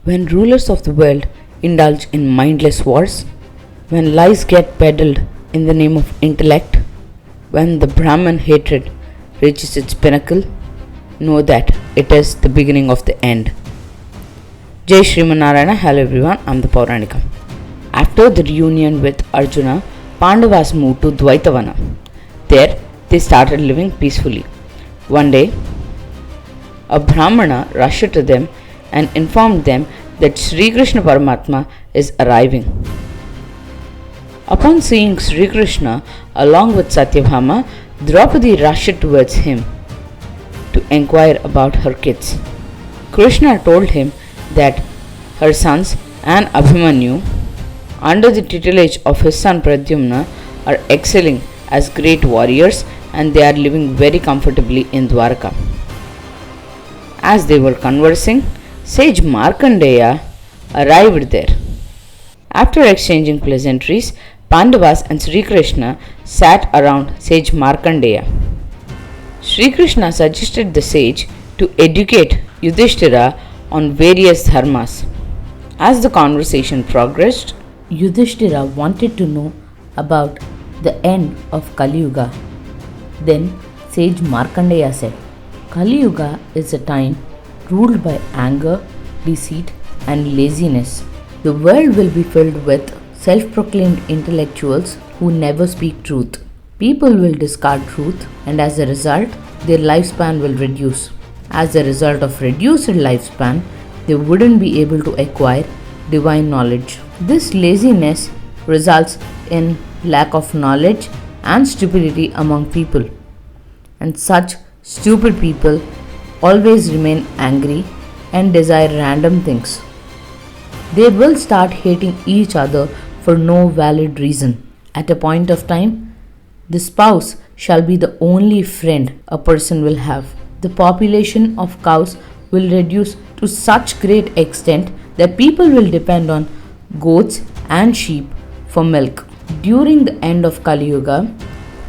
When rulers of the world indulge in mindless wars, when lies get peddled in the name of intellect, when the Brahman hatred reaches its pinnacle, know that it is the beginning of the end. Jai Srimanarayana. Hello everyone, I am the Pauranika. After the reunion with Arjuna, Pandavas moved to Dvaitavana. There, they started living peacefully. One day, a Brahmana rushed to them and informed them that Sri Krishna Paramatma is arriving. Upon seeing Sri Krishna along with Satyabhama, Draupadi rushed towards him to inquire about her kids. Krishna told him that her sons and Abhimanyu, under the tutelage of his son Pradyumna, are excelling as great warriors and they are living very comfortably in Dwarka. As they were conversing, Sage Markandeya arrived there. After exchanging pleasantries, Pandavas and Sri Krishna sat around Sage Markandeya. Sri Krishna suggested the sage to educate Yudhishthira on various dharmas. As the conversation progressed, Yudhishthira wanted to know about the end of Kaliyuga. Then Sage Markandeya said, Kaliyuga is a time ruled by anger, deceit, and laziness. The world will be filled with self-proclaimed intellectuals who never speak truth. People will discard truth, and as a result, their lifespan will reduce. As a result of reduced lifespan, they wouldn't be able to acquire divine knowledge. This laziness results in lack of knowledge and stupidity among people. And such stupid people always remain angry and desire random things. They will start hating each other for no valid reason. At a point of time, the spouse shall be the only friend a person will have. The population of cows will reduce to such great extent that people will depend on goats and sheep for milk. During the end of Kali Yuga,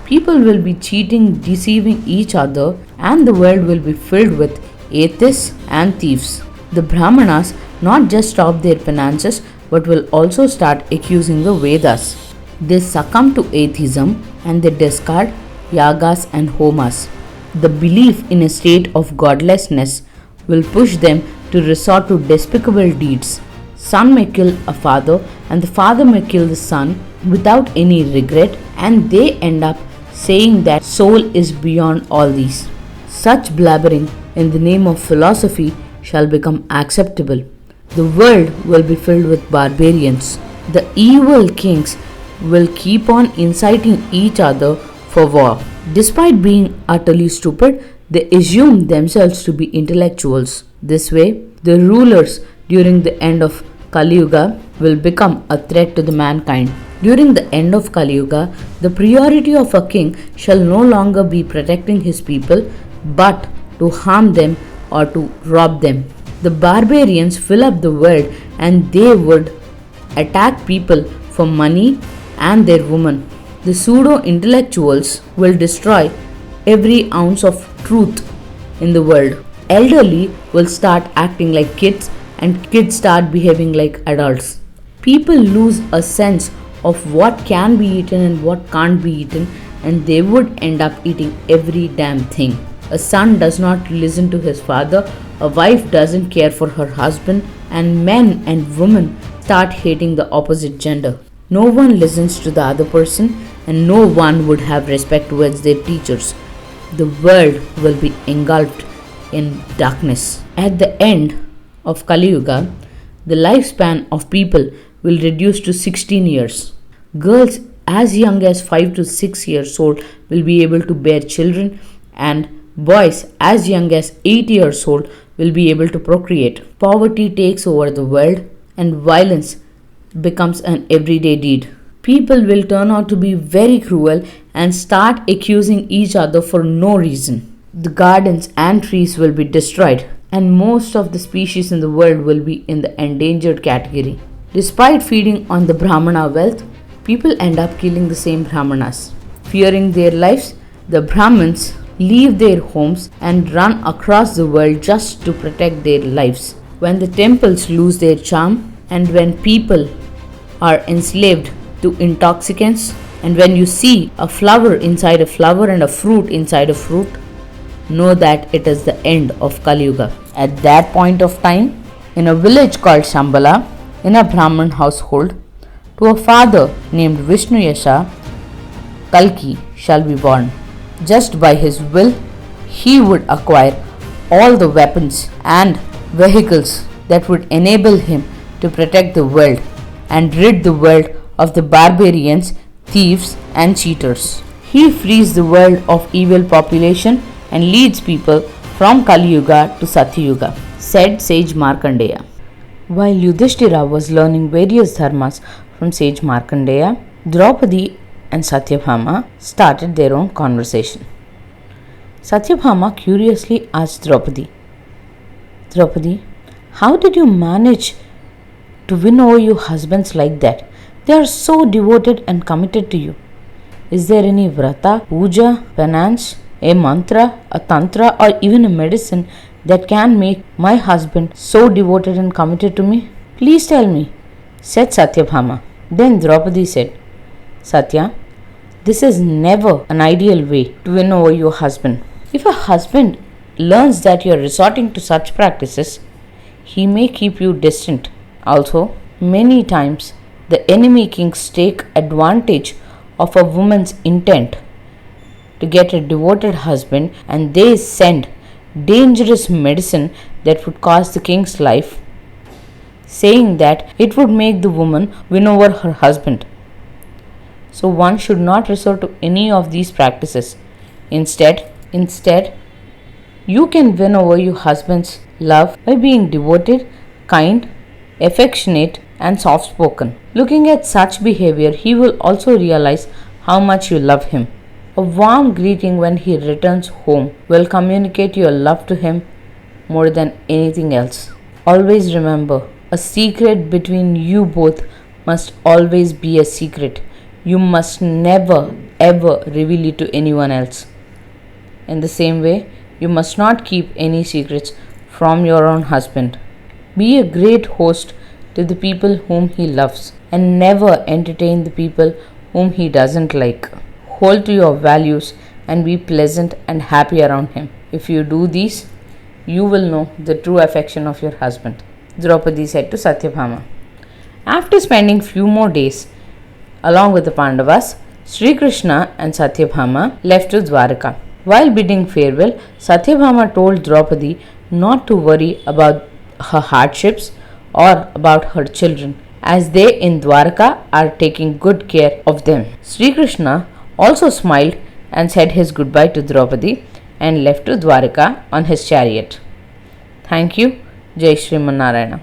people will be cheating, deceiving each other, and the world will be filled with atheists and thieves. The Brahmanas not just stop their penances but will also start accusing the Vedas. They succumb to atheism and they discard yagas and homas. The belief in a state of godlessness will push them to resort to despicable deeds. Son may kill a father and the father may kill the son without any regret, and they end up saying that soul is beyond all these. Such blabbering in the name of philosophy shall become acceptable. The world will be filled with barbarians. The evil kings will keep on inciting each other for war. Despite being utterly stupid, they assume themselves to be intellectuals. This way, the rulers during the end of Kali Yuga will become a threat to the mankind. During the end of Kali Yuga, the priority of a king shall no longer be protecting his people, but to harm them or to rob them. The barbarians fill up the world and they would attack people for money and their women. The pseudo-intellectuals will destroy every ounce of truth in the world. Elderly will start acting like kids and kids start behaving like adults. People lose a sense of what can be eaten and what can't be eaten, and they would end up eating every damn thing. A son does not listen to his father, a wife doesn't care for her husband, and men and women start hating the opposite gender. No one listens to the other person and no one would have respect towards their teachers. The world will be engulfed in darkness. At the end of Kali Yuga, the lifespan of people will reduce to 16 years. Girls as young as 5 to 6 years old will be able to bear children, and boys as young as 8 years old will be able to procreate. Poverty takes over the world and violence becomes an everyday deed. People will turn out to be very cruel and start accusing each other for no reason. The gardens and trees will be destroyed, and most of the species in the world will be in the endangered category. Despite feeding on the Brahmana wealth, people end up killing the same Brahmanas. Fearing their lives, the Brahmins leave their homes and run across the world just to protect their lives. when the temples lose their charm, and when people are enslaved to intoxicants, and when you see a flower inside a flower and a fruit inside a fruit, know that it is the end of Kaliyuga. At that point of time, in a village called Shambhala, in a Brahman household, to a father named Vishnu Yasha, Kalki shall be born. Just by his will, he would acquire all the weapons and vehicles that would enable him to protect the world and rid the world of the barbarians, thieves, and cheaters. He frees the world of evil population and leads people from Kaliyuga to Satya Yuga, said Sage Markandeya. While Yudhishthira was learning various dharmas from Sage Markandeya, Draupadi and Satyabhama started their own conversation. Satyabhama curiously asked Draupadi, Draupadi, how did you manage to win over your husbands like that? They are so devoted and committed to you. Is there any vrata, puja, penance, a mantra, a tantra, or even a medicine that can make my husband so devoted and committed to me? Please tell me, said Satyabhama. Then Draupadi said, Satya, this is never an ideal way to win over your husband. If a husband learns that you are resorting to such practices, he may keep you distant. Also, many times the enemy kings take advantage of a woman's intent to get a devoted husband, and they send dangerous medicine that would cost the king's life, saying that it would make the woman win over her husband. So one should not resort to any of these practices. Instead, you can win over your husband's love by being devoted, kind, affectionate, and soft spoken. Looking at such behavior, he will also realize how much you love him. A warm greeting when he returns home will communicate your love to him more than anything else. Always remember, a secret between you both must always be a secret. You must never ever reveal it to anyone else. In the same way, you must not keep any secrets from your own husband. Be a great host to the people whom he loves, and never entertain the people whom he doesn't like. Hold to your values and be pleasant and happy around him. If you do these, you will know the true affection of your husband, Draupadi said to Satyabhama. After spending few more days along with the Pandavas, Sri Krishna and Satyabhama left to Dwaraka. While bidding farewell, Satyabhama told Draupadi not to worry about her hardships or about her children, as they in Dwaraka are taking good care of them. Sri Krishna also smiled and said his goodbye to Draupadi and left to Dwaraka on his chariot. Thank you. Jai Shri Narayana.